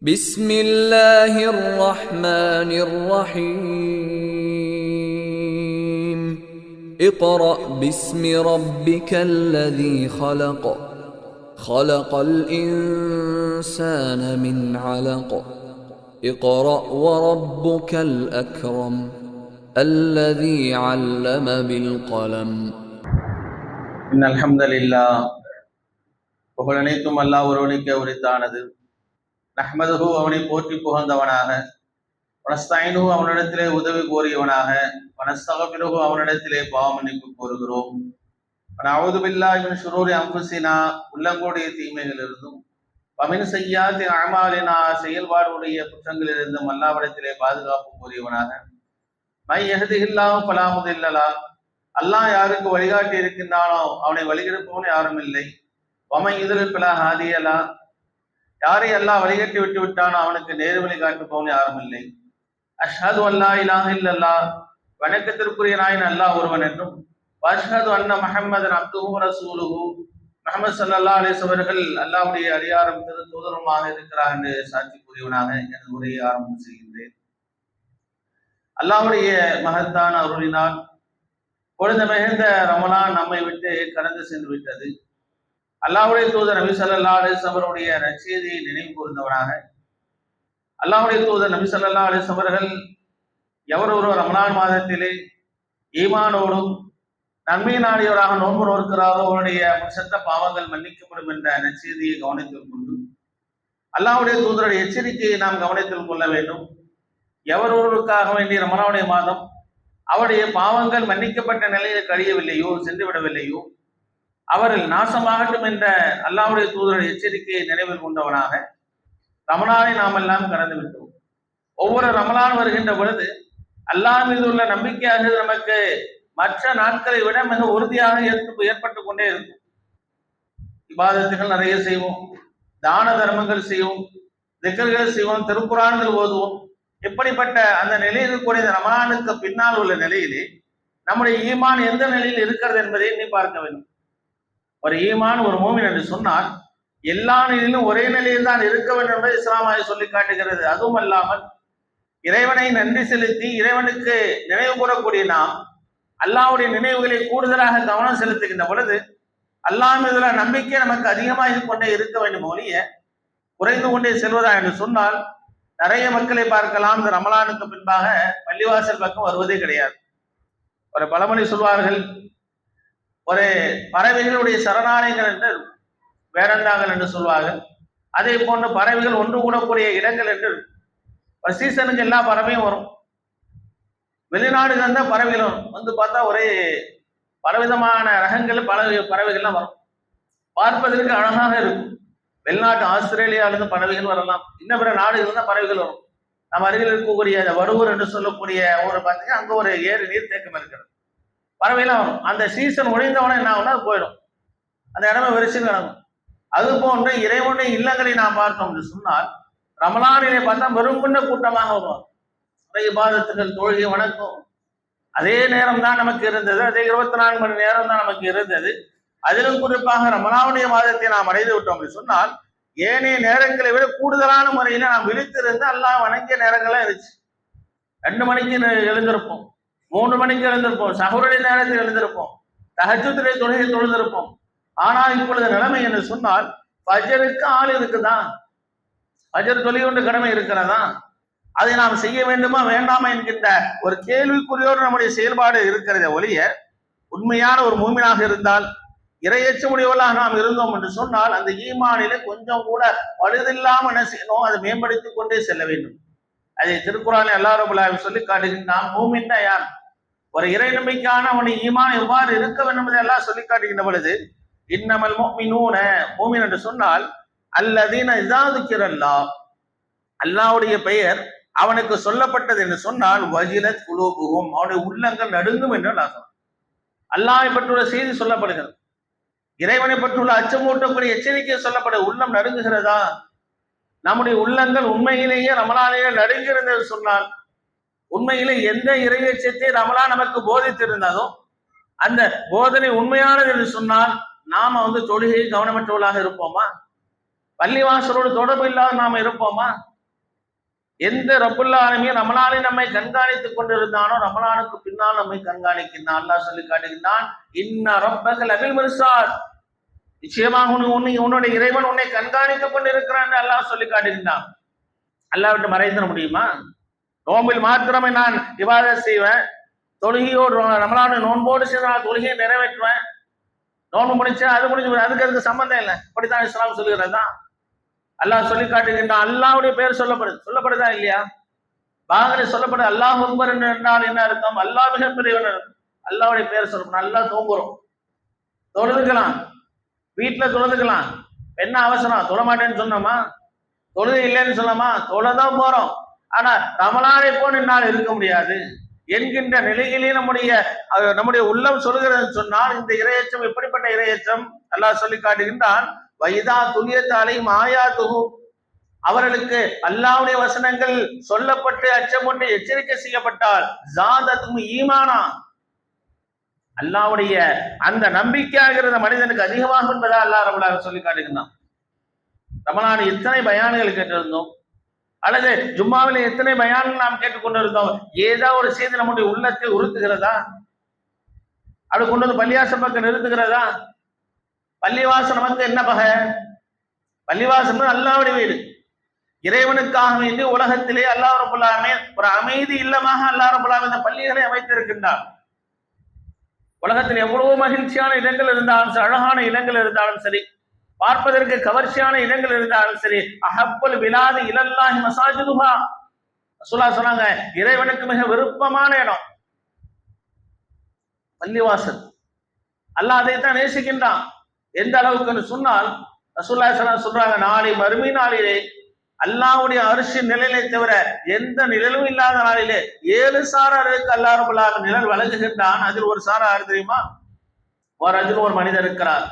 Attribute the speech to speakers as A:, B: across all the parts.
A: بسم الله الرحمن الرحيم اقرأ باسم ربك الذي خلق خلق الإنسان من علق اقرأ وربك الأكرم الذي علم بالقلم
B: إن الحمد لله புகழனைத்தும் அல்லாஹ் ஒருவனுக்கே உரித்தானது. நஹ்மதுஹு அவனை போற்றி புகழ்ந்தவனாக, வனஸ்தைனுஹு அவனிடத்திலே உதவி கோரியவனாக, வனஸ்தக்ஃபிருஹு அவனிடத்திலே பாவ மன்னிப்பு கோருகிறோம். வனஊது பில்லாஹி மின் ஷுரூரி அன்ஃபுஸினா உள்ளங்கூடிய தீமைகளிலிருந்தும், வமின் ஸய்யிஆத்தி அஅமாலினா செயல்பாடுடைய குற்றங்களிலிருந்தும் அல்லாஹ்விடத்திலே பாதுகாப்பு கோரியவனாக, மை யஹ்திஹில்லாஹு ஃபலா முதில்ல லஹு அல்லாஹ் யாருக்கு வழிகாட்டி இருக்கின்றானோ அவனை வழிகெடுப்பவன் யாரும் இல்லை. வமை யுதிலில் ஃபலா ஹாதிய லஹு யாரை அல்லாஹ் வழிகட்டி விட்டு விட்டானோ அவனுக்கு நேர் வழி காட்டுப்பவன் யாரும் இல்லை. அஷ்ஹது அல்லா இலாஹ இல்லல்லாஹ் வணக்கத்திற்குரிய நாயன் அல்லாஹ் ஒருவன் என்றும், வஅஷ்ஹது அன்ன முஹம்மதன் அப்துஹு ரசூலுஹு முஹம்மது ஸல்லல்லாஹு அலைஹி வஸல்லம் அவர்கள் அல்லாஹ்வுடைய அடியாரும் தூதருமாக இருக்கிறார் என்று சாட்சி கூறியவனாக எனது உரையை ஆரம்பம் செய்கின்றேன். அல்லாஹ்வுடைய மகத்தான அருளினால் பொழுது மிகுந்த ரமலான் நம்மை விட்டு கடந்து சென்று விட்டது. அல்லாஹ்வுடைய தூதர் நபி ஸல்லல்லாஹு அலைஹி வஸல்லம் அவருடைய நற்செய்தியை நினைவு கூர்ந்தவனாக, அல்லாஹ்வுடைய தூதர் நபி ஸல்லல்லாஹு அலைஹி வஸல்லம் அவர்கள் எவர் ஒருவர் ரமலான் மாதத்திலே ஈமானோடும் நன்மை நாடியவராக நோன்பு நோக்கிறாரோ அவருடைய செத்த பாவங்கள் மன்னிக்கப்படும் என்ற நற்செய்தியை கவனத்தில் கொண்டு அல்லாஹ்வுடைய தூதருடைய எச்சரிக்கையை நாம் கவனத்தில் கொள்ள வேண்டும். எவர் ஒருவருக்காக வேண்டிய ரமலானுடைய மாதம் அவருடைய பாவங்கள் மன்னிக்கப்பட்ட நிலையில் கழியவில்லையோ, சென்று விடவில்லையோ, அவர்கள் நாசமாகட்டும் என்ற அல்லாஹ்வுடைய தூதருடைய எச்சரிக்கையை நினைவில் கொண்டவனாக ரமலானை நாம் எல்லாம் கடந்து விட்டோம். ஒவ்வொரு ரமலான் வருகின்ற பொழுது அல்லாஹ் மீது உள்ள நம்பிக்கையாக நமக்கு மற்ற நாட்களை விட மிக உறுதியாக ஏற்பட்டு கொண்டே இருக்கும். இபாதத்துகள் நிறைய செய்வோம், தான தர்மங்கள் செய்வோம், திக்ர்கள் செய்வோம், திருக்குரான்கள் ஓதுவோம். இப்படிப்பட்ட அந்த நிலையில் இருக்கக்கூடிய ரமலானுக்கு பின்னால் உள்ள நிலையிலே நம்முடைய ஈமான் எந்த நிலையில் இருக்கிறது என்பதை எண்ணி பார்க்க வேண்டும். ஒரு ஈமான் ஒரு மூமின் என்று சொன்னால் எல்லா நிலையிலும் ஒரே நிலையில் தான் இருக்க வேண்டும் என்பதை இஸ்லாமாய் சொல்லி காட்டுகிறது. அதுவும் அல்லாமல் இறைவனை நன்றி செலுத்தி இறைவனுக்கு நினைவு கூறக்கூடிய நாம் அல்லாஹ்வுடைய நினைவுகளை கூடுதலாக கவனம் செலுத்துகின்ற பொழுது அல்லாஹ் மீதுள்ள நம்பிக்கை நமக்கு அதிகமாக கொண்டே இருக்க வேண்டும். ஒழிய குறைந்து கொண்டே செல்வதா என்று சொன்னால் நிறைய மக்களை பார்க்கலாம், இந்த ரமலானுக்கு பின்பாக பள்ளிவாசல் பக்கம் வருவதே கிடையாது. ஒரு பழமொழி சொல்வார்கள், ஒரு பறவைகளுடைய சரணாலயங்கள் என்று வேறந்தாங்கள் என்று சொல்வார்கள். அதே போன்று பறவைகள் ஒன்று கூடக்கூடிய இடங்கள் என்று ஒரு சீசனுக்கு எல்லா பறவையும் வரும். வெளிநாடுகள் இருந்தால் பறவைகள் வரும். வந்து பார்த்தா ஒரே பலவிதமான ரகங்கள் பல பறவைகள்லாம் வரும். பார்ப்பதற்கு அழகாக இருக்கும். வெளிநாட்டு ஆஸ்திரேலியாவிலிருந்து பறவைகள் வரலாம், இன்னும் பிற நாடுகள் தான் பறவைகள் வரும். நம்ம அருகில் இருக்கக்கூடிய வடுவூர் என்று சொல்லக்கூடிய ஊரை பார்த்தீங்கன்னா அங்கே ஒரு ஏரி நீர்த்தேக்கம் இருக்கிறது. பறவைலாம் வரும். அந்த சீசன் ஒழிந்தவன என்ன ஆகும்னா அது போயிடும், அந்த இடமே வெறிச்சு கிடக்கும். அது போன்று இறைவனுடைய இல்லங்களை நாம் பார்த்தோம் என்று சொன்னால் ரமலானிலே பார்த்தா வெறுங்குண்ட கூட்டமாக வருவாங்க. இபாதத்துகள், தொழுகை, வணக்கம் அதே நேரம் தான் நமக்கு இருந்தது. அதே 24 மணி நேரம் தான் நமக்கு இருந்தது. அதிலும் குறிப்பாக ரமலானுடைய மாதத்தை நாம் அடைந்து விட்டோம் என்று சொன்னால் ஏனைய நேரங்களை விட கூடுதலான முறையில நாம் விழித்திருந்து அல்லாஹ் வணங்கிய நேரங்கள்லாம் இருந்துச்சு. 2 மணிக்கு எழுந்திருப்போம், 3 மணிக்கு எழுந்திருப்போம், சஹருடைய நேரத்தில் எழுந்திருப்போம், தஹஜ்ஜுடைய தொழுகை தொழுதிருப்போம். ஆனால் இப்பொழுது நிலைமை என்று சொன்னால் ஃபஜ்ருக்கு ஆள் இருக்குதான், ஃபஜ்ர் தொழுகை கொண்டு கடமை இருக்கிறதா, அதை நாம் செய்ய வேண்டுமா வேண்டாமா என்கின்ற ஒரு கேள்விக்குறியோடு நம்முடைய செயல்பாடு இருக்கிறத ஒழிய உண்மையான ஒரு மூமினாக இருந்தால் இறையச்சமுடையவர்களாக நாம் இருந்தோம் என்று சொன்னால் அந்த ஈமானிலே கொஞ்சம் கூட பழுதில்லாமல் என்ன செய்யணும், அதை மேம்படுத்திக் கொண்டே செல்ல வேண்டும். அதை திருக்குறானில் அல்லாஹ் ரப்பல் ஆலமீன் சொல்லி காட்டுகின்றான். மூமின்னா யார்? ஒரு இறை நம்பிக்கையான அவனுடைய ஈமான் எவ்வாறு இருக்க வேண்டும் என்பதை எல்லாம் சொல்லி காட்டுகின்ற பொழுது இன்னமல் முஃமினூன மூமின் என்று சொன்னால் அல்லதீன இதா ذுக்கிரல்லாஹ் அல்லாஹ்வுடைய பெயர் அவனுக்கு சொல்லப்பட்டது என்று சொன்னால் வஜிலத் குலூபுஹும் அவனுடைய உள்ளங்கள் நடுங்கும் என்று அல்லாஹ் சொன்னான். அல்லாஹ்வை பற்றியுள்ள செய்தி சொல்லப்படுகிறது, இறைவனை பற்றியுள்ள அச்சமூட்டக்கூடிய எச்சரிக்கை சொல்லப்பட உள்ளம் நடுங்குகிறதா? நம்முடைய உள்ளங்கள் உண்மையிலேயே ரமலானிலே நடுங்கிறது என்று சொன்னால் உண்மையிலே எந்த இறையச்சத்தை ரமலான் நமக்கு போதித்திருந்ததோ அந்த போதனை உண்மையானது என்று சொன்னால் நாம தொழுகையை கவனமற்றவர்களாக இருப்போமா? பள்ளிவாசலோடு தொடர்பு இல்லாத நாம இருப்போமா? எந்த ரப்புல் ஆலமீன் ரமலானை நம்மை கண்காணித்துக் கொண்டிருந்தானோ ரமலானுக்கு பின்னால் நம்மை கண்காணிக்கின்றான். அல்லாஹ் சொல்லி காட்டுகின்றான், இன்ன ரப்பக லபில் மிர்சாத், நிச்சயமாக உன்னுடைய இறைவன் உன்னை கண்காணித்துக் கொண்டிருக்கிறான் அல்லாஹ் சொல்லி காட்டுகின்றான். அல்லாஹ் விட்டு மறைந்துட முடியுமா? நோம்பில் மாத்திரமே நான் இபாதத் செய்வேன், தொழுகையோடு ரமலானை நோன்போடு சேர்ந்து நான் தொழுகையை நிறைவேற்றுவேன், நோன்பு முடிச்சேன் அது முடிஞ்சு அதுக்கு சம்பந்தம் இல்லை, இப்படித்தான் இஸ்லாம் சொல்லுகிறது தான் அல்லாஹ் சொல்லி காட்டுகின்றான். அல்லாஹ்வுடைய பேர் சொல்லப்படுதா இல்லையா? பாகனை சொல்லப்படுது. அல்லாஹ் அக்பர் என்றால் என்ன அர்த்தம்? அல்லாஹ் மிக பெரியவன். அல்லாஹ்வுடைய பேர் சொல்லப்படும். நல்லா தூங்குறோம், தொழுதுக்கலாம், வீட்டுல தொழுதுக்கலாம், என்ன அவசரம்? தொழ மாட்டேன்னு சொன்னோமா? தொழுது இல்லைன்னு சொன்னோமா? தொழதான் போறோம். ஆனா ரமலானை போல் என்னால் இருக்க முடியாது என்கின்ற நிலையிலே நம்முடைய உள்ளம் சொல்லுகிறது சொன்னால் இந்த இரையச்சம் எப்படிப்பட்ட இரையச்சம்? அல்லாஹ் சொல்லி காட்டுகின்றான், வைதா துல்லியத்தாலை மாயாத்துகு, அவர்களுக்கு அல்லாஹ்வுடைய வசனங்கள் சொல்லப்பட்டு அச்சமொன்று எச்சரிக்கை செய்யப்பட்டால் ஜாதத்தும் ஈமானா, அல்லாஹ்வுடைய அந்த நம்பிக்கையாகிறது மனிதனுக்கு அதிகமாகும் என்பதா அல்லாஹ் ரப்பல் ஆலமீன் சொல்லி காட்டுகின்றான். ரமலான் எத்தனை பயான்கள் கேட்டிருந்தோம், அல்லது ஜும்மாவில் எத்தனை பயான்கள் நாம் கேட்டுக்கொண்டிருந்தோம். ஏதோ ஒரு செய்தி நம்முடைய உள்ளத்தை உறுத்துகிறதா? அது கொண்டு வந்து பள்ளிவாசல் பக்கம் நிறுத்துகிறதா? பள்ளிவாசல் நமக்கு என்ன பகை? பள்ளிவாசல் அல்லாஹ்வுடைய வீடு, இறைவனுக்காக வேண்டி உலகத்திலே அல்லாஹ் ரப்பல் ஆலமீன் ஒரு அமைதி இல்லமாக அல்லாஹ் ரப்பல் ஆலமீன் இந்த பள்ளிகளை அமைத்திருக்கின்றார். உலகத்தில் எவ்வளவு மகிழ்ச்சியான இடங்கள் இருந்தாலும் சரி, அழகான இடங்கள் இருந்தாலும் சரி, பார்ப்பதற்கு கவர்ச்சியான இடங்கள் இருந்தாலும் சரி, அஹப்பல் பிலாதி இலல்லாஹி மசாஜிதுஹா, ரசூலுல்லாஹ் சொன்னாங்க, இறைவனுக்கு மிக விருப்பமான இடம் பள்ளிவாசல். அல்லாஹ் அதைத்தான் நேசிக்கின்றான். எந்த அளவுக்கு சொன்னால் ரசூலுல்லாஹ் சொல்றாங்க, நாளை மறுமை நாளிலே அல்லாஹ்வுடைய அரிசின் நிழலை தவிர எந்த நிழலும் இல்லாத நாளிலே 7 சாராருக்கு அல்லாஹ் ரப்பல் ஆலமீன் நிழல் வழங்குகின்றான். அதில் ஒரு சாரார் தெரியுமா? ஒரு மனிதர் இருக்கிறார்,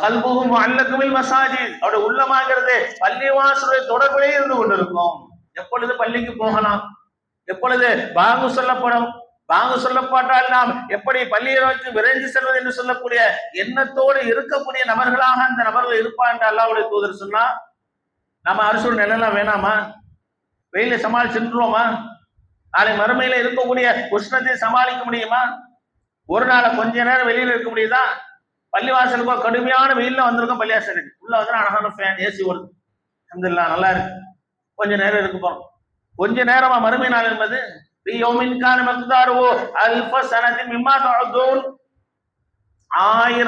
B: கல்புகும் அல்லக்குமில் மசாஜித், அவருடைய உள்ளமாகிறது பள்ளிவாசலுடைய தொடர்பிலே இருந்து கொண்டிருக்கும். எப்பொழுது பள்ளிக்கு போகலாம், எப்பொழுது பாங்கு சொல்லப்படும், பாங்கு சொல்லப்பட்டால் நாம் எப்படி பள்ளியை நோக்கி விரைந்து செல்வது என்று சொல்லக்கூடிய எண்ணத்தோடு இருக்கக்கூடிய நபர்களாக அந்த நபர்கள் இருப்பார் என்று அல்லாஹ்வுடைய தூதர் சொன்னா, நம்ம அரசு நிலையெல்லாம் வேணாமா? வெயில சமாளிச்சுருவோமா? நாளை மறுமையில இருக்கக்கூடிய உஷ்ணத்தை சமாளிக்க முடியுமா? ஒரு நாளை கொஞ்ச நேரம் வெளியில இருக்க முடியுதா? பள்ளிவாசலுக்கு கடுமையான வெயில்ல வந்திருக்கோம், பள்ளிவாசல் உள்ள வந்து அழகான ஃபேன் ஏசி வருது, அல்ஹம்துலில்லாஹ் நல்லா இருக்கு, கொஞ்ச நேரம் இருக்கு போறோம். கொஞ்ச நேரமா மறுமை நாள் என்பது 1000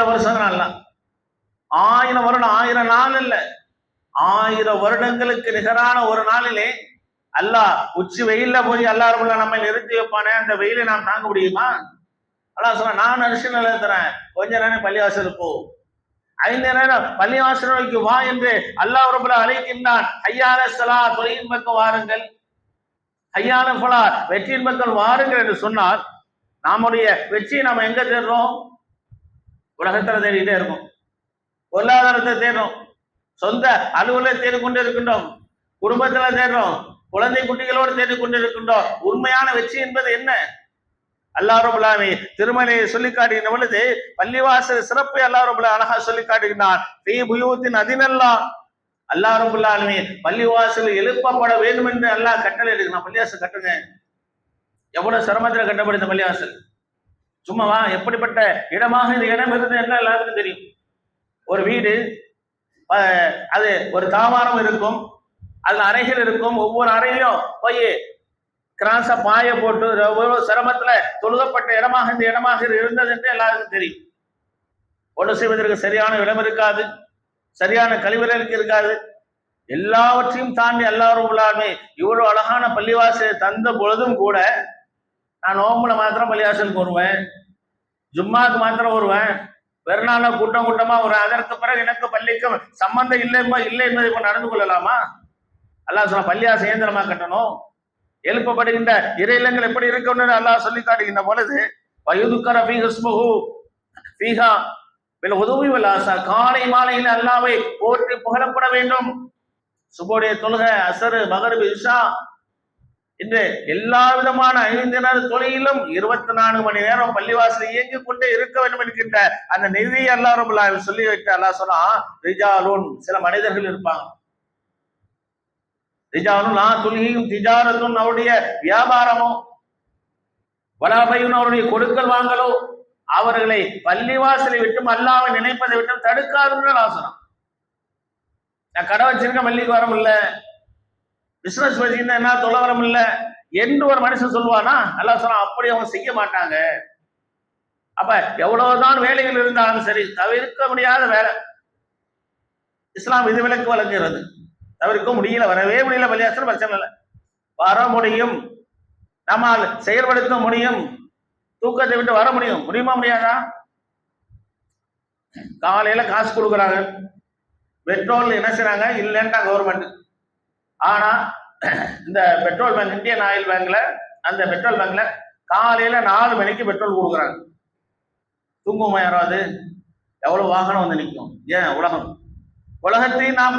B: வருஷம் அல்ல, 1000 வருடம், 1000 நாள் இல்ல, 1000 வருடங்களுக்கு நிகரான ஒரு நாளிலே அல்லாஹ் உச்சி வெயில்ல போய் அல்லாஹ் ரப்பல் ஆலமீன் நம்மை நிறுத்தி வைப்பானே, அந்த வெயிலை நாம் தாங்க முடியுமா? அல்லாஹ் சொன்னா, நான் அரிசி நிலையத்துறேன், கொஞ்ச நேரம் பள்ளிவாசலுக்கு போ, 5 நேரம் பள்ளிவாசலுக்கு வா என்று அல்லாஹ் ரப்பல் ஆலமீன் அழைக்கின்றான். ஹய்யா அலஸ் ஸலாத், தொழுகையின் பக்கம் வாருங்கள், ஹய்யா அலல் ஃபலாஹ், வெற்றியின் பக்கம் வாருங்கள் என்று சொன்னால் நம்முடைய வெற்றியை நாம் எங்க தேடுறோம்? உலகத்துல தேடிட்டே இருக்கும், பொருளாதாரத்தை தேடுறோம், சொந்த அலுவலை தேடிக்கொண்டு இருக்கின்றோம், குடும்பத்துல தேடுறோம், குழந்தை குட்டிகளோடு தேடிக்கொண்டு இருக்கின்றோம். உண்மையான வெற்றி என்பது என்ன? அல்லாஹ் ரப்பல் ஆலமீன் திருமலையை சொல்லி காட்டுகின்ற பொழுது பள்ளிவாசல் சிறப்பை அல்லாஹ் ரப்பல் ஆலமீன் அழகா சொல்லி காட்டுகின்றான். ஃபீ புயூத்தின் அதினல்லாஹ், அல்லாஹ் ரப்பல் ஆலமீன் பள்ளிவாசல் எழுப்பப்பட வேண்டும் என்று அல்லாஹ் கட்டளை எடுக்கிறான். பள்ளிவாசல் கட்டுங்க. எவ்வளவு சிரமத்தில் கட்டப்படுத்த பள்ளிவாசல், சும்மாவா? எப்படிப்பட்ட இடமாக இந்த இடம் இருந்து என்ன எல்லாருக்கும் தெரியும். ஒரு வீடு, அது ஒரு தாவாரம் இருக்கும், அதுல அறைகள் இருக்கும், ஒவ்வொரு அறையிலும் போய் கிராஸா பாய போட்டு ஒவ்வொரு சிரமத்துல தொழுகப்பட்ட இடமாக இந்த இடமாக இருந்தது என்று எல்லாருக்கும் தெரியும். ஒன்று செய்வதற்கு சரியான இடம் இருக்காது, சரியான கழிவறைக்கு இருக்காது. எல்லாவற்றையும் தாண்டி அல்லாஹ் ரப்பல் ஆலமீன் இவ்வளவு அழகான பள்ளிவாசலை தந்த பொழுதும் கூட நான் நோம்புல மாத்திரம் பள்ளிவாசலுக்கு வருவேன், ஜும்மாக்கு மாத்திரம் வருவேன், பெருநாள கூட்டம் கூட்டமா வருவேன், அதற்கு பிறகு எனக்கு பள்ளிக்கும் சம்பந்தம் இல்லை என்பதை இப்ப நடந்து கொள்ளலாமா? அல்லாஹ் சொன்ன பள்ளிவாசல் இயந்திரமா கட்டணும். எழுப்பப்படுகின்ற இறையிலங்கள் எப்படி இருக்கணும்னு அல்லாஹ் சொல்லி காட்டுகின்ற பொழுது வயுதுக்கர ஃபீஹஸ்முஹு ஃபீஹா பில் உதுவி வல் ஆஸா, காலை மாலையில் அல்லாஹ்வை போற்றி புகழப்பட வேண்டும். சுபோடைய தொழுகை, அசர், மகரிப், இஷா இன்று எல்லா விதமான 5 நேர தொழிலும் 24 மணி நேரம் பள்ளிவாசல் இயங்கிக் கொண்டே இருக்க வேண்டும் என்கின்ற அந்த நிதி அல்லாஹ் ரப்பல் ஆலமீன் சொல்லி வைத்து அல்லாஹ் சொன்னா, ரிஜாலுன் சில மனிதர்கள் இருப்பாங்க. ரிஜாலுன் லா துல்ஹிஹிம் திஜாரத்துன் அவருடைய வியாபாரமோ வலா பையுன் அவருடைய கொடுக்கல் வாங்கலோ அவர்களை பள்ளிவாசலை விட்டும் அல்லாஹ்வை நினைப்பதை விட்டும் தடுக்காதுன்னு அல்லாஹ் சொன்னான். நான் கடை வச்சிருக்க மல்லிக்கு வரம் இல்ல, பிசினஸ் வச்சிருந்தா என்ன தொலை வரம் இல்ல என்று ஒரு மனுஷன் சொல்லுவானா? அல்லாஹ் சொன்னா அப்படி அவங்க செய்ய மாட்டாங்க. அப்ப எவ்வளவுதான் வேலைகள் இருந்தாலும் சரி, தவிர்க்க முடியாத வேலை இஸ்லாம் விதிவிலக்கு வழங்குகிறது. தவிர்க்க முடியல, வரவே முடியல, பள்ளிவாசல் பிரச்சனை இல்லை, வர முடியும், நம்மால் செயல்படுத்த முடியும், தூக்கத்தை விட்டு வர முடியும். முடியுமா முடியாதா? காலையில காசு கொடுக்குறாங்க, பெட்ரோல் என்ன செய்றாங்க இல்லைன்னா கவர்மெண்ட். ஆனா இந்த பெட்ரோல் பேங்க், இந்தியன் ஆயில் பேங்க்ல, அந்த பெட்ரோல் பேங்க்ல காலையில 4 மணிக்கு பெட்ரோல் கொடுக்குறாங்க. தூங்குமா யாராவது? எவ்வளவு வாகனம் வந்து நிற்கும்? ஏன் உலகத்தை நாம்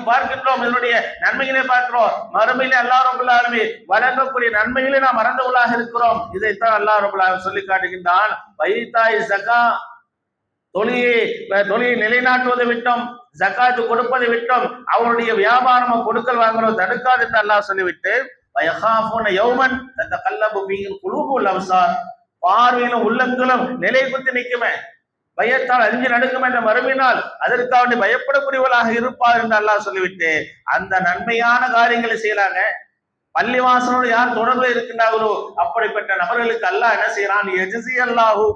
B: பார்க்கின்றோம், இதனுடைய நன்மைகளை பார்க்கிறோம். மறுமையிலே அல்லாஹ் ரப்பல் ஆலமீன் வழங்கக்கூடிய நன்மைகளை நாம் மறந்தவர்களாக இருக்கிறோம். இதைத்தான் அல்லாஹ் ரப்பல் ஆலமீன் சொல்லி காட்டுகின்றான். வைத்தாய் ஜகா, தொழிலை நிலைநாட்டுவதை விட்டோம், ஜகாத்து கொடுப்பதை விட்டோம், அவருடைய வியாபாரம் கொடுக்கல் வாங்குறோம் தடுக்காது என்று அல்லாஹ் சொல்லிவிட்டு, வயகாஃபூன யௌமன் ததகல்லபு ஃபீஹில் குலூபுல் அப்சார், பார்வையிலும் உள்ளங்களும் நிலை குத்தி நிற்குமே, பயத்தால் அழிஞ்சு நடக்கும் என்ற மறுமையினால் அதற்காக பயப்படக்கூடியவர்களாக இருப்பார் என்று அல்லாஹ் சொல்லிவிட்டு அந்த நன்மையான காரியங்களை செய்யறாங்க. பள்ளிவாசலோடு யார் தொடர்பு இருக்கின்றார்களோ அப்படிப்பட்ட நபர்களுக்கு அல்லாஹ் என்ன செய்யறான்? எஜ்ஸி அல்லாஹு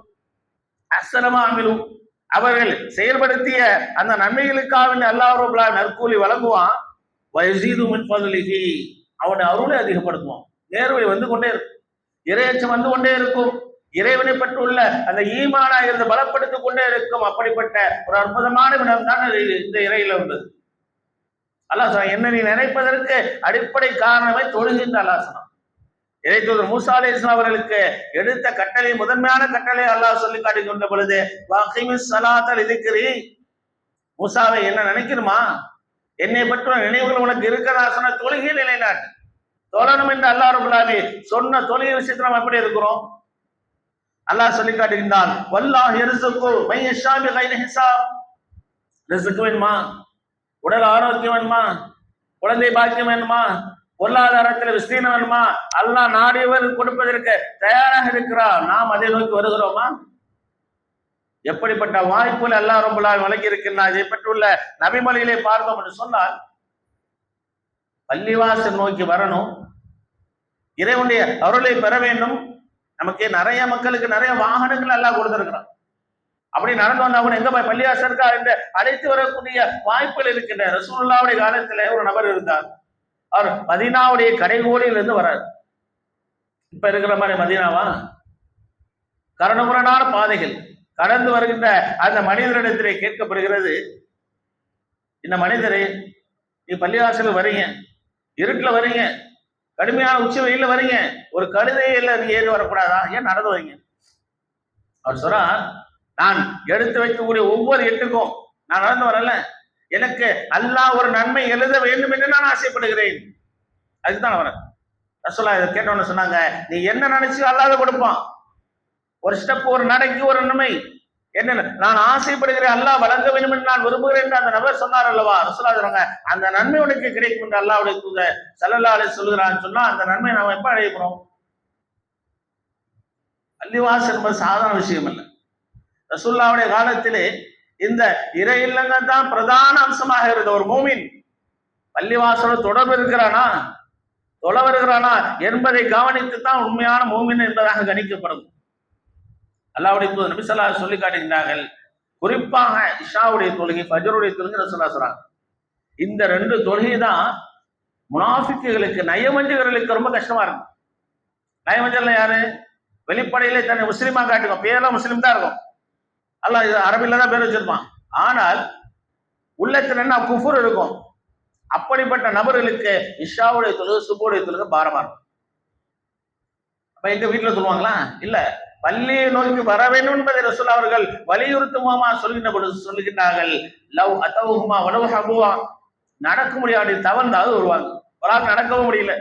B: அஹ்ஸனமா அமிலு, அவர்கள் செயல்படுத்திய அந்த நன்மைகளுக்காக அல்லாஹ் ரப்பல் ஆலமீன் நற்கூலி வழங்குவான். வயஸீது மின் ஃபத்லிஹி, அவனுடைய அருளை அதிகப்படுத்துவான். நேர்வழி வந்து கொண்டே இருக்கும், இறையச்சம் வந்து கொண்டே இருக்கும், இறைவனை பற்றுள்ள அந்த ஈமானாக பலப்படுத்திக் கொண்டே இருக்கும். அப்படிப்பட்ட ஒரு அற்புதமான விடம் தான் இந்த இறையில உள்ளது. அல்லாஹ் சொன்னான், என்ன நீ நினைப்பதற்கு அடிப்படை காரணமே தொழுகின்ற அல்லாஹ் சொன்னான். இறை தூதர் மூசா அலைஹிஸ்ஸலாம் அவர்களுக்கு எடுத்த கட்டளை, முதன்மையான கட்டளை அல்லாஹ் சொல்லி காட்டி கொண்ட பொழுது, வஅகிமிஸ் ஸலாத லிذிக்ரி, மூசாவை என்ன நினைக்கணுமா, என்னை பற்றிய நினைவுகள் உனக்கு இருக்கிறதா சொன்ன தொழுகை நிலைநாட்டு, தொழணும் என்று அல்லாஹ் ரப்பல் ஆலமீன் சொன்ன தொழுகை விஷயத்துல நம்ம எப்படி இருக்கிறோம்? அல்லாஹ் சொல்லி காட்டுகின்றான், வல்லாஹ் யர்ஸுகு மை யஷா பிகைரி ஹிசாப், ரிஸ்க் வேணுமா, உடல் ஆரோக்கியம் வேணுமா, குழந்தை பாக்கியம் வேணுமா, பொருளாதாரத்தில் விஸ்தீர்ணம் வேணுமா, அல்லாஹ் நாடியவர் கொடுப்பதற்கு தயாராக இருக்கிறார். நாம் அதை நோக்கி வருகிறோமா? எப்படிப்பட்ட வாய்ப்புகள் அல்லாஹ் ரப்பல் ஆலமீன் வழங்கி இருக்கின்றார். இதை பற்றியுள்ள நபிமொழிகளை பார்த்தோம் என்று சொன்னால், பள்ளிவாசல் நோக்கி வரணும், இறைவனுடைய அருளை பெற வேண்டும். நமக்கு நிறைய மக்களுக்கு நிறைய வாகனங்கள் எல்லாம் கொடுத்திருக்கிறான். அப்படி நடந்து வந்தா கூட எங்க போய் பள்ளிவாசலுக்கா என்று அழைத்து வரக்கூடிய வாய்ப்புகள் இருக்கின்ற. ரசூலுல்லாஹ்வுடைய காலத்துல ஒரு நபர் இருந்தார், அவர் மதீனாவுடைய கடைகோடியில் இருந்து வர்றார். இப்ப இருக்கிற மாதிரி மதீனாவா? கரடுமுரடான பாதைகள் கடந்து வருகின்ற அந்த மனிதரிடத்திலே கேட்கப்படுகிறது, இந்த மனிதரை, நீ பள்ளிவாசல் வரீங்க, இருட்டுல வரீங்க, கடுமையான உச்சி வெயில வரீங்க, ஒரு கழுதையில நீ ஏறி வரக்கூடாதா, ஏன் நடந்து வரீங்க? அவர் சொல்றார், நான் எடுத்து வைக்கக்கூடிய ஒவ்வொரு எட்டுக்கும் நான் நடந்து வரல, எனக்கு அல்லாஹ் ஒரு நன்மை எழுத வேண்டும் என்று நான் ஆசைப்படுகிறேன். அதுதான் அவர் ரசூலுல்லாஹ் இதை கேட்டவன சொன்னாங்க, நீ என்ன நினைச்சு அல்லாஹ் கொடுப்பான். ஒரு ஸ்டெப், ஒரு நடைக்கு ஒரு நன்மை என்ன நான் ஆசைப்படுகிறேன், அல்லாஹ் வழங்க வேண்டும் என்று நான் விரும்புகிறேன் என்று அந்த நபர் சொன்னார் அல்லவா? ரசூலுல்லாஹ் சொல்றாங்க, அந்த நன்மை உனக்கு கிடைக்கும் என்று அல்லாஹ்வுடைய தூதர் ஸல்லல்லாஹு அலைஹி சொல்கிறான்னு சொன்னா, அந்த நன்மை நாம எப்ப அடைய போறோம்? பள்ளிவாசல் என்பது சாதாரண விஷயம் அல்ல. ரசூலுல்லாஹ்வுடைய காலத்திலே இந்த இறை இல்லங்கள் தான் பிரதான அம்சமாக இருந்த ஒரு மூமின் பள்ளிவாசலோடு தொடர்பு இருக்கிறானா, தொழ வருகிறானா என்பதை கவனித்து தான் உண்மையான மூமின் என்பதாக கணிக்கப்படும். அல்லாஹ்வுடைய தூதர் நபி ஸல்லல்லாஹு அலைஹி சொல்லி காட்டுகின்றார்கள், குறிப்பாக இஷாவுடைய தொழுகை, ஃபஜ்ருடைய தொழுகை ரசூலுல்லாஹ் சொல்றாங்க, இந்த 2 தொழுகை தான் முனாஃபிக்குகளுக்கு, நயவஞ்சகர்களுக்கு ரொம்ப கஷ்டமா இருக்கும். நயவஞ்சகர்கள் யாரு? வெளிப்படையிலே தன்னை முஸ்லீமா காட்டுவோம், பேரெல்லாம் முஸ்லீம் தான் இருக்கும், அல்லாஹ் இது அரபில தான் பேர் வச்சிருப்பான், ஆனால் உள்ளத்துல என்ன குஃபுர் இருக்கும். அப்படிப்பட்ட நபர்களுக்கு இஷாவுடைய தொழுகை, சுபுடைய தொழுகை பாரமா இருக்கும். அப்ப எங்க வீட்டுல சொல்லுவாங்களா? இல்ல, பள்ளியை நோக்கி வர வேண்டும் என்பதை ரசூல் அவர்கள் வலியுறுத்துமா சொல்கின்ற பொழுது சொல்லுகின்றார்கள், லவ் அத்தவுமா வலவு ஹபுவா, நடக்க முடியாது, தவறுந்தாவது வருவாங்க. ஒரு ஆள் நடக்கவும் முடியல,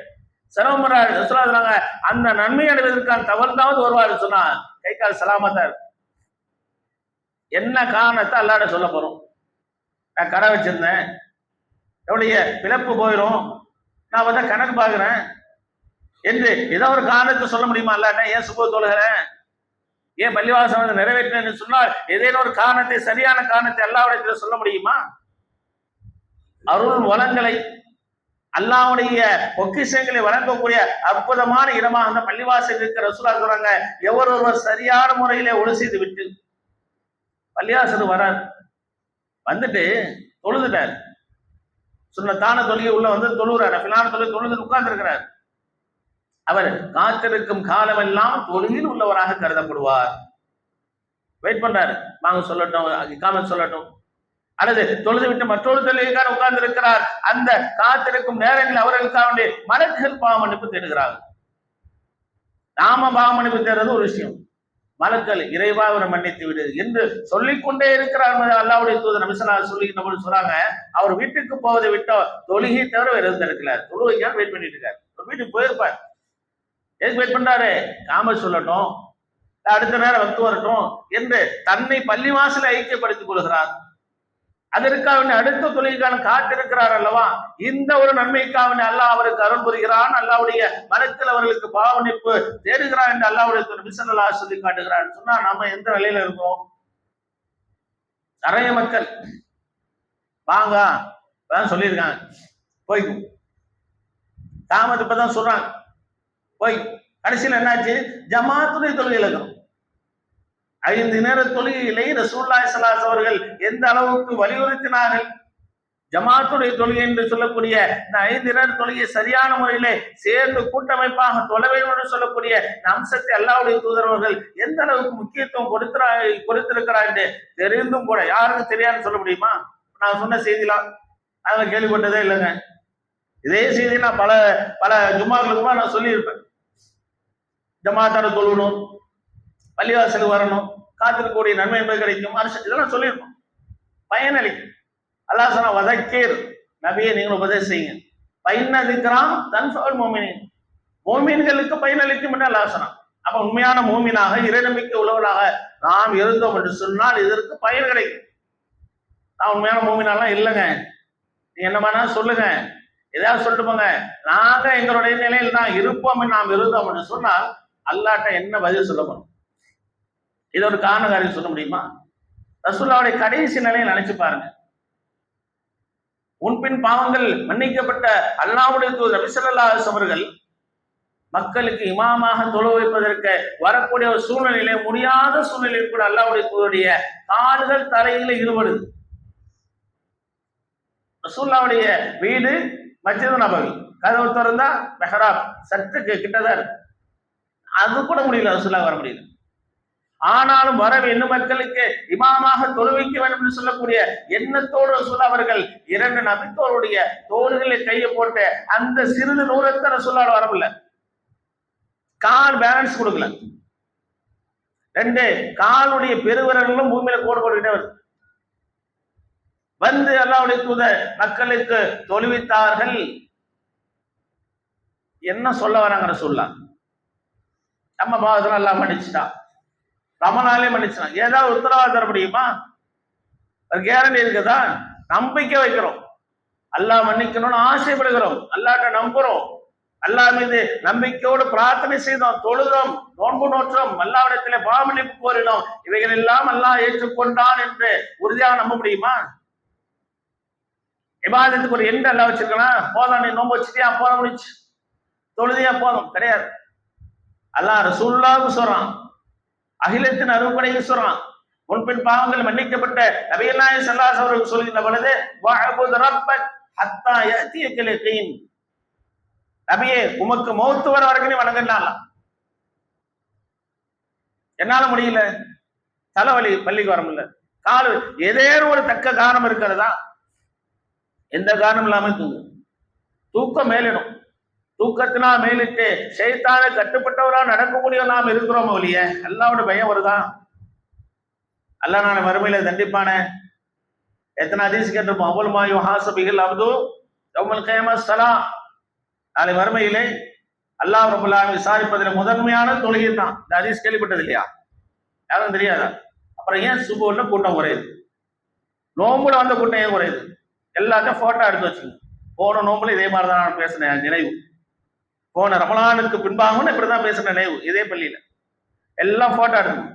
B: சிரமப்படுறாரு. சொல்றாங்க அந்த நன்மை அடைவதற்கான தவறுதாவது வருவாரு சொன்னா கை கால் சலாமத்தா இருக்கு. என்ன காரணத்தை அல்லாட சொல்ல போறோம்? நான் கடை வச்சிருந்தேன், என்னுடைய பிறப்பு போயிடும், நான் வந்து கணக்கு பாக்குறேன் என்று ஏதோ ஒரு காரணத்தை சொல்ல முடியுமா? அல்லாட்ட ஏன் சுப தொழுகிறேன், ஏன் பள்ளிவாசம் வந்து நிறைவேற்றினேன்னு சொன்னால் ஏதேனும் ஒரு காரணத்தை, சரியான காரணத்தை அல்லாஹ்விடத்துல சொல்ல முடியுமா? அருள் வளங்களை, அல்லாஹ்வுடைய பொக்கிஷங்களை வழங்கக்கூடிய அற்புதமான இடமா அந்த பள்ளிவாசல் இருக்கிற ரசூலுல்லாஹ் சொல்றாங்க, எவர் ஒருவர் சரியான முறையிலே ஒழு செய்து விட்டு பள்ளிவாசல் வரார், வந்துட்டு தொழுதுட்டார், சுன்னத்தான தொழுகை உள்ள வந்து தொழுகிறார், நஃபிலான தொழுகை தொழுது உட்கார்ந்து இருக்கிறார், அவர் காத்திருக்கும் காலமெல்லாம் தொழுகையில் உள்ளவராக கருதப்படுவார். வெயிட் பண்றாரு, வாங்க சொல்லட்டும், இக்காமத் சொல்லட்டும், அல்லது தொழுது விட்டு மற்றொரு தொழுகைக்காக உட்கார்ந்து இருக்கிறார். அந்த காத்திருக்கும் நேரங்களில் அவர்களுக்காக மலக்குகள் பாவ மன்னிப்பு தேடுகிறார்கள். நாம பாவ மன்னிப்பு தேடுறது ஒரு விஷயம், மலக்கள் இறைவா அவரை மன்னித்து விடு என்று சொல்லிக்கொண்டே இருக்கிறார். அல்லாஹ்வுடைய தூதர் நபி ஸல்லல்லாஹு அலைஹி வஸல்லம் சொல்றாங்க, அவர் வீட்டுக்கு போவதை விட்டோ தொழுகை தவிர வேற எதுவும் இருக்கிறார், தொழுகைக்காக வெயிட் பண்ணிட்டு இருக்காரு. ஒரு வீட்டுக்கு போயிருப்பார், எதுக்கு வெயிட் பண்றாரு? காம சொல்லட்டும், அடுத்த நேரம் வந்து வரட்டும் என்று தன்னை பள்ளிவாசல ஐக்கியப்படுத்திக் கொள்கிறார். அதற்காக அடுத்த தொழிலுக்கான காத்திருக்கிறார் அல்லவா? இந்த ஒரு நன்மைக்காக அல்லாஹ் அவருக்கு அருள் புரிகிறான், அல்லாஹ்வுடைய மலக்குகள் அவர்களுக்கு பாவ மன்னிப்பு தேடுகிறார் என்று அல்லாஹ்வுடைய நபி ஸல்லல்லாஹு அலைஹி சொல்லி காட்டுகிறார். சொன்னா நாம எந்த நிலையில இருக்கோம்? நிறைய மக்கள் வாங்க சொல்லியிருக்காங்க, போய்க்கும் காமத்து இப்பதான் சொல்றாங்க, போய் கடைசியில் என்னாச்சு? ஜமாத்துடைய தொழுகை இழக்கணும். 5 நேர தொழுகைகளை ரசூலுல்லாஹி ஸல்லல்லாஹு அலைஹி அவர்கள் எந்த அளவுக்கு வலியுறுத்தினார்கள். ஜமாத்துடைய தொழுகை என்று சொல்லக்கூடிய இந்த 5 நேர தொழுகை சரியான முறையிலே சேர்ந்து கூட்டமைப்பாக தொழ வேண்டும் என்று சொல்லக்கூடிய இந்த அம்சத்தை அல்லாஹ்வுடைய தூதர் அவர்கள் எந்த அளவுக்கு முக்கியத்துவம் கொடுத்திருக்கிறார் என்று தெரிந்தும் கூட யாருக்கும் தெரியாதுன்னு சொல்ல முடியுமா? நான் சொன்ன செய்திலாம் அதை கேள்விப்பட்டதே இல்லைங்க. இதே செய்தி நான் பல பல ஜும்மாக்களுக்குமா நான் சொல்லியிருப்பேன். ஜமாத்தான தொழுவணும், பள்ளிவாசலுக்கு வரணும், காத்திருக்கக்கூடிய நன்மை என்பது கிடைக்கும், இதெல்லாம் சொல்லியிருக்கோம், பயனளிக்கும். அல்லாஹ் சொன்னா வதக்கீர், நபியை நீங்கள் உபதேசம் செய்யுங்க, பயனளிக்கிறான் தன்ஃபுல் மோமினின், மோமீன்களுக்கு பயனளிக்கும் என்று அல்லாஹ் சொன்னான். அப்ப உண்மையான மோமீனாக இறைநம்பிக்கை உள்ளவராக நாம் இருந்தோம் என்று சொன்னால் இதற்கு பயன் கிடைக்கும். நான் உண்மையான மோமீனாலாம் இல்லைங்க, நீ என்ன வேணா சொல்லுங்க, ஏதாவது சொல்லிட்டு போங்க, நாங்க எங்களுடைய நிலையில் தான் இருப்போம் நாம் இருந்தோம் என்று சொன்னால் அல்லாஹ்ட்ட என்ன பதில் சொல்ல போறோம்? இது ஒரு காரணக்காரியம் சொல்ல முடியுமா? ரசூலுல்லாஹ்வுடைய கடைசி நிலையை நினைச்சு பாருங்க. முன்பின் பாவங்கள் மன்னிக்கப்பட்ட அல்லாஹ்வுடைய தூதர் நபி ஸல்லல்லாஹு அலைஹி அவர்கள் மக்களுக்கு இமாமாக தொழ வைப்பதற்கு வரக்கூடிய ஒரு சூழ்நிலையிலே, முடியாத சூழ்நிலையில் கூட அல்லாஹ்வுடைய தூதருடைய கால்கள் தரையில ஈடுபடுது. ரசூலுல்லாஹ்வுடைய வீடு மஸ்ஜித் நபவி, கதவு திறந்தா மெஹராப் சற்று கிட்டதான் இருக்கு, அது கூட முடியல, ரசூலுல்லாஹ் வர முடியல. ஆனாலும் வர வேண்டும், மக்களுக்கு இமாமாக தொழுவிக்க வேண்டும் என்று சொல்லக்கூடிய எண்ணத்தோடு ரசூலுல்லாஹ் அவர்கள் 2 நபித்தோருடைய தோள்களை கையை போட்டு அந்த சிறிது தூரத்தை ரசூலுல்லாஹ் வரவில்லை, கால் பேலன்ஸ் கொடுக்கல, 2 காலுடைய பெருவிரல்களும் பூமியில கோடு போட்டுக்கிட்டே வருது. வந்து அல்லாஹ்வுடைய தூதர் மக்களுக்கு தொழுவித்தார்கள். என்ன சொல்ல வராங்க ரசூலுல்லாஹ்? நம்ம பாவத்தில் அல்லாஹ் மன்னிச்சுட்டான், ரமணாலே மன்னிச்சான், ஏதாவது உத்தரவாதம் தர முடியுமா? ஒரு கேரண்டி இருக்குதா? நம்பிக்கை வைக்கிறோம், அல்லாஹ் மன்னிக்கணும்னு ஆசைப்படுகிறோம், அல்லாஹ்ட்ட நம்புறோம், அல்லாஹ் மீது நம்பிக்கையோடு பிரார்த்தனை செய்தோம், தொழுதோம், நோன்பு நோற்றோம், அல்லாஹ்விடத்திலே பாவ மன்னிப்பு கோரினோம், இவைகள் எல்லாம் அல்லாஹ் ஏற்றுக்கொண்டான் என்று உறுதியாக நம்ப முடியுமா? இபாதத்துக்கு ஒரு எண்ட் அல்லாஹ் வச்சிருக்கலாம், போதும் நீ நோன்பு வச்சுட்டியா போத முடிச்சு, தொழுதியா போதும், கிடையாது. அல்லாஹ் ரசூலுல்லாஹ்வுக்கு சொல்றான், அகிலத்தின் அருள்படைக்கு சொல்றான், முன்பின் பாவங்கள் மன்னிக்கப்பட்ட நபிகள் நாயகம் ஸல்லல்லாஹு அலைஹி வஸல்லம் சொல்கின்ற பொழுது வஅபுத் ரப்பக் ஹத்தா யஅதியகல் யகீன், நபியே உமக்கு மௌத் வர வரைக்கும் நீ வணங்கலாம். என்னால முடியல, தலைவலி, பள்ளிக்கு வர முடியல, காலு, ஏதேனும் ஒரு தக்க காரணம் இருக்கிறதா? எந்த காரணம் இல்லாம தூக்கம் மேலிடும், தூக்கத்தினால் மேலிட்டு ஷைத்தான கட்டுப்பட்டவரா நடக்கக்கூடிய நாம் இருக்கிறோம் ஒழிய அல்லாஹ்வோட பயம் வருதா? அல்லாஹ் நாளை மறுமையில தண்டிப்பான. எத்தனை ஹதீஸ் கேட்டிருப்போம், அவ்வல் மா யுஹாஸபு பிஹில் அப்து யௌமல் கியாமத் ஸலா, நாளை மறுமையிலே அல்லாஹ் ரப்பல் ஆலமீன் விசாரிப்பதில் முதன்மையான தொழுகை தான். இந்த ஹதீஸ் கேள்விப்பட்டது இல்லையா? யாரும் தெரியாதா? அப்புறம் ஏன் சுபுல கூட்டம் குறையுது? நோம்புல வந்த கூட்டம் ஏன் குறையுது? எல்லாத்தையும் போட்டோ எடுத்து வச்சுங்க. போன நோம்புல இதே மாதிரி தான் நான் பேசினேன் நினைவு. போன ரமலானுக்கு பின்பாகவும் இப்படிதான் பேசின நினைவு இதே பள்ளியில. எல்லாம் போட்டோ எடுக்கணும்.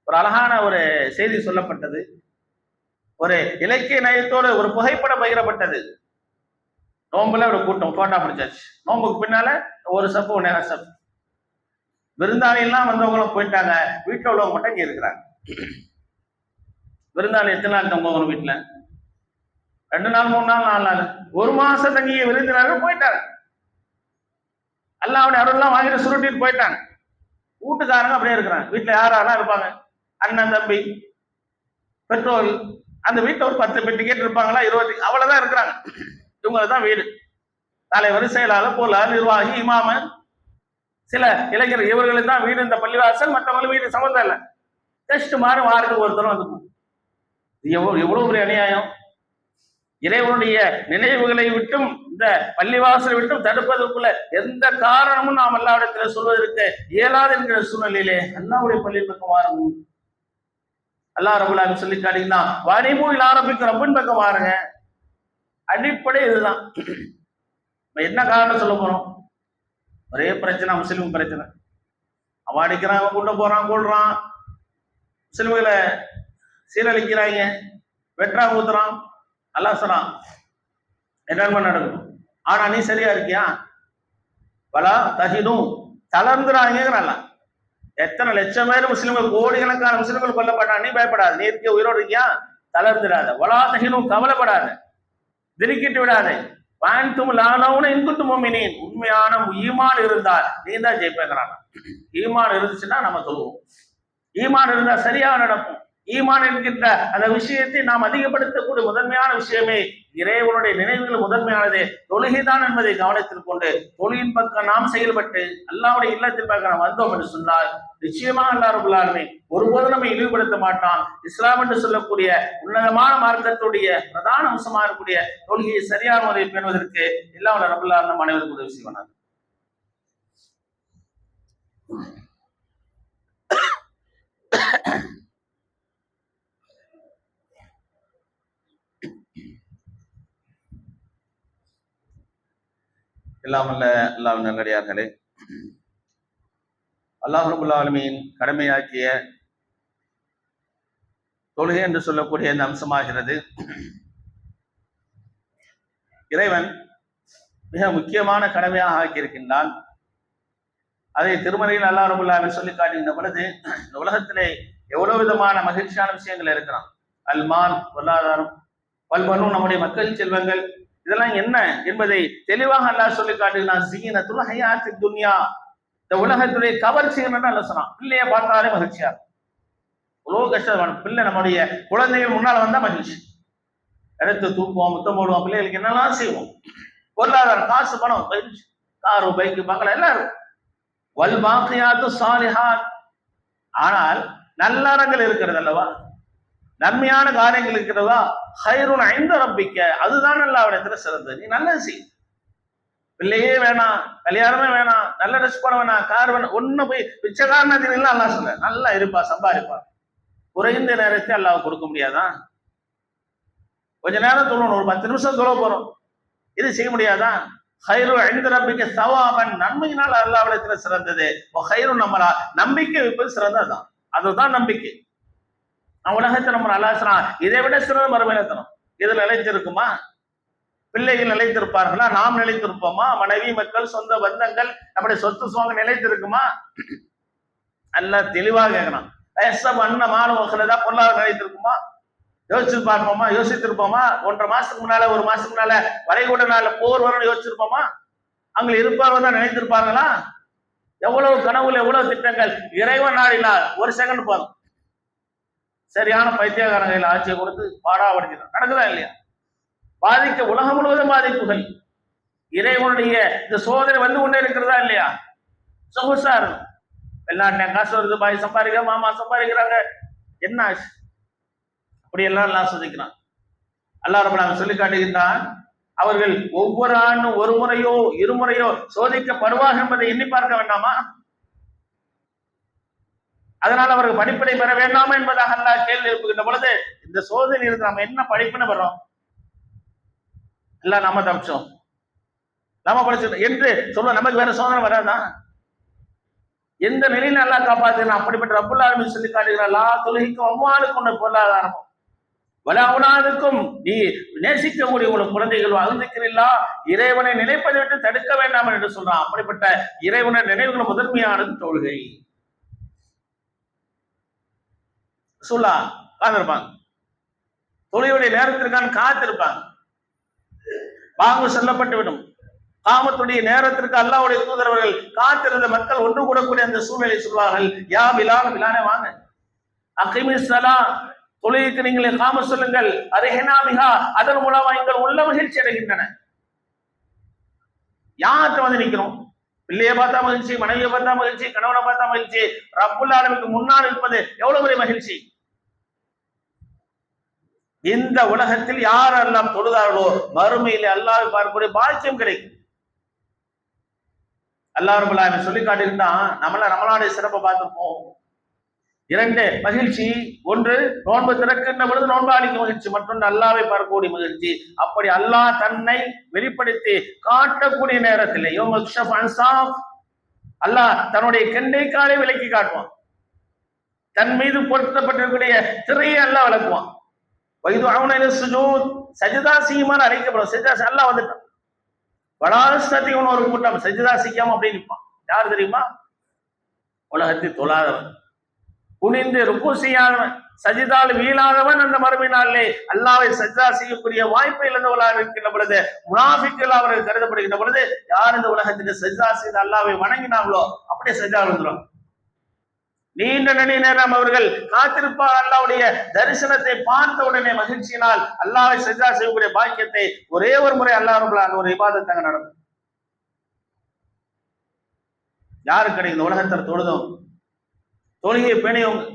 B: ஒரு அழகான ஒரு செய்தி சொல்லப்பட்டது. ஒரு இலக்கிய நயத்தோடு ஒரு புகைப்படம் பகிரப்பட்டது. நோம்புல ஒரு கூட்டம் போட்டோ பிடிச்சாச்சு. நோம்புக்கு பின்னால ஒரு சப்பு ஒன்னே சப்பு. விருந்தாளி எல்லாம் வந்தவங்களும் போயிட்டாங்க. வீட்டில் உள்ளவங்க மட்டும் இங்க இருக்கிறாங்க. விருந்தாளி எத்தனை நாள் தங்குவாங்க வீட்டுல? 2 நாள் 3 நாள் 4 நாள் 1 மாசம் தங்கிய விருந்தினர்கள் போயிட்டாங்க. அல்லாஹ்வுடைய அருள்லாம் வாங்கிட்டு சுருட்டிட்டு போயிட்டாங்க. வீட்டுக்காரங்க அப்படியே இருக்கிறாங்க. வீட்டுல யாரெல்லாம் இருப்பாங்க? அண்ணன், தம்பி, பெற்றோர். அந்த வீட்டுல ஒரு 10 டிக்கெட் இருப்பாங்களா, 20, அவ்வளவுதான் இருக்கிறாங்க. இவங்கதான் வீடு. தலைவர், செயலாளர், பொருளாளர், நிர்வாகி, இமாம, சில இளைஞர், இவர்களுக்கு தான் வீடு இந்த பள்ளிவாசல். மற்றவங்களுக்கு வீடு சம்பந்தம் இல்லை. டெஸ்ட் மாறி வாரத்துக்கு ஒருத்தரும் வந்து எவ்வளவு பெரிய அநியாயம்! இறைவனுடைய நினைவுகளை விட்டும் இந்த பள்ளிவாசலை விட்டும் தடுப்பதற்குள்ள எந்த காரணமும் நாம் அல்லாஹ்விடத்தில் சொல்வதற்கு இயலாது என்கிற சூழ்நிலையிலே அல்லாஹ்வுடைய பள்ளி பக்கம் வாருங்க. அல்லாஹ் ரப்பல் ஆலமீன் சொல்லி காட்டினா வனிமு இலா ரப்பிக்க ரப்பின் பக்கம் வாருங்க. அடிப்படை இதுதான். என்ன காரணம் சொல்ல போறோம்? ஒரே பிரச்சனை, முஸ்லிம் பிரச்சனை. அவன் அடிக்கிறான், அவன் கூட்ட போறான், கொள்றான், முஸ்லிம்களை சீரழிக்கிறாங்க, வெட்டுறான், ஊத்துறான். அல்லாஹ் சொல்றான் என்ன நடக்கும். ஆனா நீ சரியா இருக்கியா? வலா தஹினும், தளர்ந்துறாங்க. எத்தனை லட்சம் பேர் முஸ்லிம்கள், கோடிக்கணக்கான முஸ்லிம்கள் கொல்லப்பட்டான். நீ பயப்படாத, நீ இருக்க உயிரோடு இருக்கியா? தளர்ந்துடாத. வலா தஹினும், கவலைப்படாத, திரிக்கிட்டு விடாத. வான்தும் லானவுன இன்குட்டு மோமினின், உண்மையான ஈமான் இருந்தால் நீ தான் ஜெயிப்பேங்கிறான். ஈமான் இருந்துச்சுன்னா நம்ம சொல்லுவோம். ஈமான் இருந்தா சரியா நடக்கும். ஈமான் என்கின்ற அந்த விஷயத்தை நாம் அதிகப்படுத்தக்கூடிய முதன்மையான விஷயமே இறைவனுடைய நினைவுகள் முதன்மையானது தொழுகைதான் என்பதை கவனத்தில் கொண்டு தொழுகின் பக்கம் நாம் செயல்பட்டு அல்லாஹ்வுடைய இல்லத்தின் பக்கம் நாம் வந்தோம் என்று சொன்னால் நிச்சயமாக அல்லாஹ் ரப்பல் ஆலமீன் ஒருபோதும் நம்மை இழிவுபடுத்த மாட்டான். இஸ்லாம் என்று சொல்லக்கூடிய உன்னதமான மார்க்கத்துடைய பிரதான அம்சமாக இருக்கக்கூடிய தொழுகையை சரியான முறையில் பேணுவதற்கு எல்லாம் ரப்பல் ஆலமீன் நம் அனைவருக்கும் உதவி செய்வானார். எல்லாம் அல்ல அல்லாஹ்வின் நல்லடியார்களே, அல்லாஹ் ரப்பல் ஆலமீன் கடமையாக்கிய தொழுகை என்று சொல்லக்கூடிய இந்த அம்சமாகிறது. இறைவன் மிக முக்கியமான கடமையாக ஆக்கியிருக்கின்றான். அதை திருமறையில் அல்லாஹ் ரப்பல் ஆலமீன் சொல்லி காட்டுகின்ற பொழுது இந்த உலகத்திலே எவ்வளவு விதமான மகிழ்ச்சியான விஷயங்கள் இருக்கிறான். அல்மால், பொருளாதாரம், பல்பனும் நம்முடைய மக்கள் செல்வங்கள், இதெல்லாம் என்ன என்பதை தெளிவாக அல்லாஹ் சொல்லி காட்டுகிறான். ஸீனத்துல் ஹயாத்தித் துன்யா, இந்த உலகத்துடைய கவர்ச்சின்னு அல்லாஹ் சொன்னான். பிள்ளையை பார்த்தாலே மகிழ்ச்சியா இருக்கும். எவ்வளவு கஷ்டம். பிள்ளை நம்முடைய குழந்தைகள் முன்னால வந்தா மகிழ்ச்சி. எடுத்து தூக்குவோம், முத்தம் போடுவோம், பிள்ளைகளுக்கு என்னெல்லாம் செய்வோம். பொருளாதாரம், காசு, பணம், மகிழ்ச்சி, காரு, பைக்கு, பங்களா எல்லாம் இருக்கும். வல் பாக்கியாத்து ஸாலிஹாத், ஆனால் நல்லறங்கள் இருக்கிறது அல்லவா, நன்மையான காரியங்கள் இருக்கிறதா, ஹைருன் ஐந்த ரப்பிக்க, அதுதான் அல்லாஹ்விடத்துல சிறந்தது. நீ நல்லது செய். பிள்ளையே வேணாம், கல்யாணமே வேணாம், நல்ல ட்ரெஸ் பண்ண வேணாம், கார் வேணாம், ஒண்ணு போய் பிச்சைக்காரன் எல்லாம் அல்லாஹ் சொல்ல. நல்லா இருப்பா, சம்பாதிப்பா. குறைந்த நேரத்தை அல்லாஹ் கொடுக்க முடியாதான்? கொஞ்ச நேரம் தொழணும், ஒரு 10 நிமிஷம் தொழ போறோம், இது செய்ய முடியாதா? ஹைரு ஐந்த ரப்பிக்க சவாபன், நன்மையினால் அல்லாஹ்விடத்துல சிறந்தது. ஹைரு நம்மளா, நம்பிக்கை வைப்பது சிறந்ததுதான். அதுதான் நம்பிக்கை. உலகத்தை நம்ம அல்லாஹ் இதை விட சிறந்த மறுமையில தரும். இதுல நிலைத்திருக்குமா? பிள்ளைகள் நிலைத்திருப்பார்களா? நாம் நிலைத்திருப்போமா? மனைவி, மக்கள், சொந்த பந்தங்கள், நம்முடைய சொத்து சுவாங்க நிலைத்திருக்குமா? அல்லாஹ் தெளிவாக கேட்கணும். பொருளாதாரம் நிலைத்திருக்குமா? யோசிச்சு பார்ப்போமா? யோசித்திருப்போமா? 1.5 மாசத்துக்கு முன்னால, 1 மாசத்துக்கு முன்னால வரைகூட நாள் போர் வரணும் யோசிச்சிருப்போமா? அங்க இருப்பவர்கள் தான் நினைத்திருப்பார்களா? எவ்வளவு கனவுகள், எவ்வளவு திட்டங்கள். இறைவன் நாடினால் 1 செகண்ட் போதும், சரியான பைத்தியகாரங்களை ஆட்சியை கொடுத்து பாடாப்படுத்தினான். நடக்குதா இல்லையா? பாதிக்க உலகம் முழுவதும் பாதிப்புகள். இறைவனுடைய இந்த சோதனை வந்து கொண்டே இருக்கிறதா இல்லையா? சொகுசா இருக்கும். வெளிநாட்டுல காசு வருது, பாய் சம்பாதிக்க, மாமா சம்பாதிக்கிறாங்க, என்ன ஆச்சு? அப்படி எல்லாம் சோதிக்கிறான். அல்லாஹ் ரப்பல் ஆலமீன் சொல்லி காட்டுகின்றான். அவர்கள் ஒவ்வொரு ஆண்டும் ஒரு முறையோ இருமுறையோ சோதிக்கப்படுவார்கள் என்பதை எண்ணி பார்க்க வேண்டாமா? அதனால் அவர்கள் படிப்பினை பெற வேண்டாமா என்பதாக அல்லாஹ் கேள்வி எழுப்புகின்ற பொழுது, இந்த சோதனை இருந்து நம்ம என்ன படிப்பினை பெறோம்? இல்ல நம்ம தப்பிச்சோம், நம்ம படிச்சோம் என்று சொல்ல நமக்கு வேற சோதனை வராதான்? எந்த நிலையில் நல்லா காப்பாத்துனா அப்படிப்பட்ட ரப்புல் ஆலமீன் சொல்லி காட்டுகிறார், லா துல்ஹிக்கும் அம்வாலுக்கும் பொருளாதாரம் வலாவுனாதுக்கும் நீ நேசிக்கக்கூடிய உங்களுக்கு குழந்தைகள் அழுந்திக்கிறீர்களா இறைவனை நினைப்பதை விட்டு தடுக்க வேண்டாம் என்று சொல்றான். அப்படிப்பட்ட இறைவனை நினைவுகள் முதன்மையானது தொழுகை. சொல்லா காத்திருப்பாங்க, தொழுகையுடைய நேரத்திற்கான காத்திருப்பாங்க. பாங்கு சொல்லப்பட்டு விடும், காமத்துடைய நேரத்திற்கு அல்லாஹ்வுடைய தூதரவர்கள் காத்திருந்த மக்கள் ஒன்று கூடக்கூடிய அந்த சூழ்நிலை சொல்வார்கள், யா பிலால், பிலாலே வாங்க, அகிமிஸ் ஸலா, தொழுகைக்கு நீங்களே காம சொல்லுங்கள், அரிஹனா பிஹா, அதன் மூலமா எங்கள் உள்ள மகிழ்ச்சி அடைகின்றன. யார்கிட்ட வந்து நிக்கிறோம்? பிள்ளையை பார்த்தா மகிழ்ச்சி, மனைவியை பார்த்தா மகிழ்ச்சி, கணவனை பார்த்தா மகிழ்ச்சி, ரப்புல் ஆலமீனுக்கு முன்னால் இருப்பது எவ்வளவு பெரிய மகிழ்ச்சி. இந்த உலகத்தில் யார் எல்லாம் தொழுதார்களோ மறுமையிலே அல்லாஹ்வை பார்க்கக்கூடிய பாக்கியம் கிடைக்கும். அல்லாஹ் ரப்பல் ஆலமீன் சொல்லி காட்டியிருந்தான். நம்மளுடைய சிறப்பை பார்த்துப்போம். இரண்டு மகிழ்ச்சி, ஒன்று நோன்பு திறக்கின்ற பொழுது நோன்பாளிக்கு மகிழ்ச்சி, மற்றொன்று அல்லாஹ்வை பார்க்கக்கூடிய மகிழ்ச்சி. அப்படி அல்லாஹ் தன்னை வெளிப்படுத்தி காட்டக்கூடிய நேரத்தில் அல்லாஹ் தன்னுடைய கெண்டை காலை விலக்கி காட்டுவான். தன் மீது பொருத்தப்பட்டிருக்கூடிய திரையை அல்லாஹ் விளக்குவான். வைது அவனை சுஜூத், சஜிதா செய்யுமாறு அழைக்கப்படும். சஜிதா அல்லாஹ் வந்துட்டான். வலாஸ்தத்தின் ஒரு கூட்டம் சஜிதா செய்யாம அப்படின்னு நிற்பான். யார் தெரியுமா? உலகத்தில் தொழாதவன், குனிந்து ருக்கு செய்யாதவன், சஜிதால் வீழாதவன். அந்த மறுமை நாளிலே அல்லாஹ்வை சஜிதா செய்யக்கூடிய வாய்ப்பை இழந்தவர்களாக இருக்கின்ற பொழுது, முனாஃபிக்குகள் அவர்கள் கருதப்படுகின்ற பொழுது, யார் இந்த உலகத்துக்கு சஜிதா செய்து அல்லாஹ்வை வணங்கினாங்களோ அப்படியே சஜிதா விழுந்துடும். நீண்ட நெடிய நேரம் அவர்கள் காத்திருப்பார். அல்லாஹ்வுடைய தரிசனத்தை பார்த்த உடனே மகிழ்ச்சியினால் அல்லாஹ்வை சஜிதா செய்யக்கூடிய பாக்கியத்தை ஒரே ஒரு முறை அல்லாஹ் ரப்பல் ஒரு இபாதத் நடக்கும். யாருக்கு கிடைக்கும்? இந்த உலகத்தில் தொழுதும் தொழுகையை பேணியவங்க.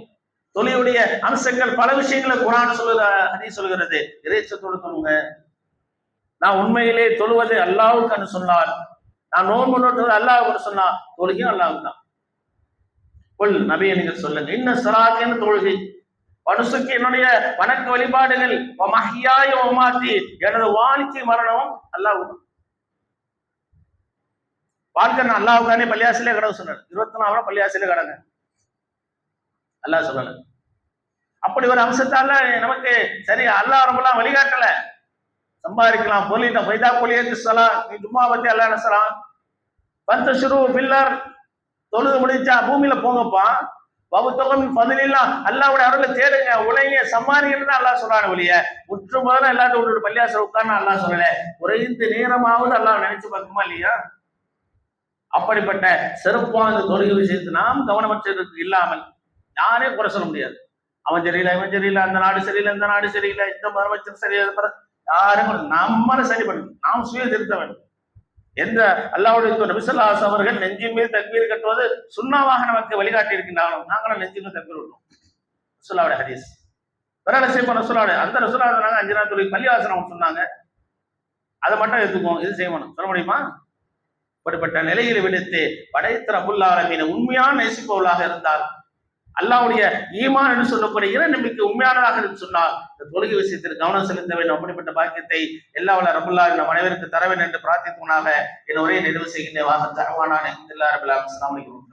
B: தொழுகையுடைய அம்சங்கள் பல விஷயங்களை குர்ஆன் ஹதீஸ் சொல்கிறது. இறைச்சத்தோடு தொழுங்க. நான் உண்மையிலே தொழுவது அல்லாஹ்வுக்கு சொன்னால், நான் நோன்பு நோட்டுவது அல்லாஹ்வுக்கு சொன்னா, தொழுகையும் அல்லாஹ்வுக்கு தான். நபியை நீங்கள் சொல்லுங்க, இன்ன ஸலாத்தின் தொழுகை, வனுசுக்கு என்னுடைய வணக்க வழிபாடுகள், மஹ்யாய வமாத்தி, எனது வாழ்க்கை மரணமும் அல்லாஹ்வுக்கு. வாழ்க்கை நான் அல்லாஹ்வுக்கானே பள்ளியாசிலே கடவுள் சொன்னார். 24 பள்ளியாசிலே கடங்க அல்லாஹ் சொல்லல. அப்படி ஒரு அம்சத்தால நமக்கு சரி அல்லாஹ் ரொம்பலாம் வழிகாட்டல. சம்பாதிக்கலாம், பொருளிட்ட பைதா பொலியத்து ஸலா, நீ ஜும்மா பத்தி அல்லாஹ் நஸலாம் பந்த ஷுரு பில்லர், தொழுது முடிச்சா பூமியில போங்கப்பா, வபுத்தகம் பதிலா அல்லாஹ்வுடைய அருளை தேடுங்க, உலக சம்மாரின்னு அல்லாஹ் சொல்றான ஒழிய முற்று முதல்ல எல்லாத்தையும் உங்களோட பள்ளியாசல் உட்கார்ந்து அல்லாஹ் சொல்லல. குறைந்த நேரமாவது அல்லாஹ் நினைச்சு பார்க்குமா இல்லையா? அப்படிப்பட்ட சிறப்பான தொழுகை விஷயத்தை நாம் கவனமற்றதுக்கு இல்லாமல் யாரே குறை சொல்ல முடியாது. அவன் சரியில்லை, இவன் சரியில்லை, அந்த நாடு சரியில்லை, இந்த நாடு சரியில்லை, இந்த முதலமைச்சர் சரியில்லை, யாரும் நம்மளை சரி பண்ணணும். நாம் சுய திருத்த வேண்டும். எந்த அல்லாஹ்வுடைய நபி ஸல்லல்லாஹு அலைஹி அவர்கள் நெஞ்சின் மீது தக்பீர் கட்டுவது சுன்னாவாக நமக்கு வழிகாட்டி இருக்கின்றாலும் நாங்களும் நெஞ்சின் மீது தக்பீர் விட்டோம். ரசூலுல்லாஹ்வுடைய ஹதீஸ் வேற செய்யணும். ரசூலுல்லாஹ் அந்த ரசூலுல்லாஹ் சொன்னாங்க 5 நாள் தொழுகை பள்ளிவாசனம் சொன்னாங்க, அதை மட்டும் எடுத்துக்குவோம், இது செய்யணும் சொல்ல முடியுமா? அப்படிப்பட்ட நிலையில் விடுத்து படைத்த ரப்புல் ஆலமீன் உண்மையான நேசிப்பவர்களாக இருந்தால், அல்லாஹ்வுடைய ஈமான் என்று சொல்லக்கூடிய இறை நம்பிக்கை உண்மையானதாக என்று சொன்னால் இந்த தொழுகை விஷயத்தில் கவனம் செலுத்த வேண்டும். அப்படிப்பட்ட பாக்கியத்தை எல்லா வல்ல ரப்புல் ஆலமீன் நம் அனைவருக்கு தர வேண்டும் என்று பிரார்த்தித்தவனாக என் உரையை நிறைவு செய்கின்ற வாக தரவானான. அஸ்ஸலாமு அலைக்கும்.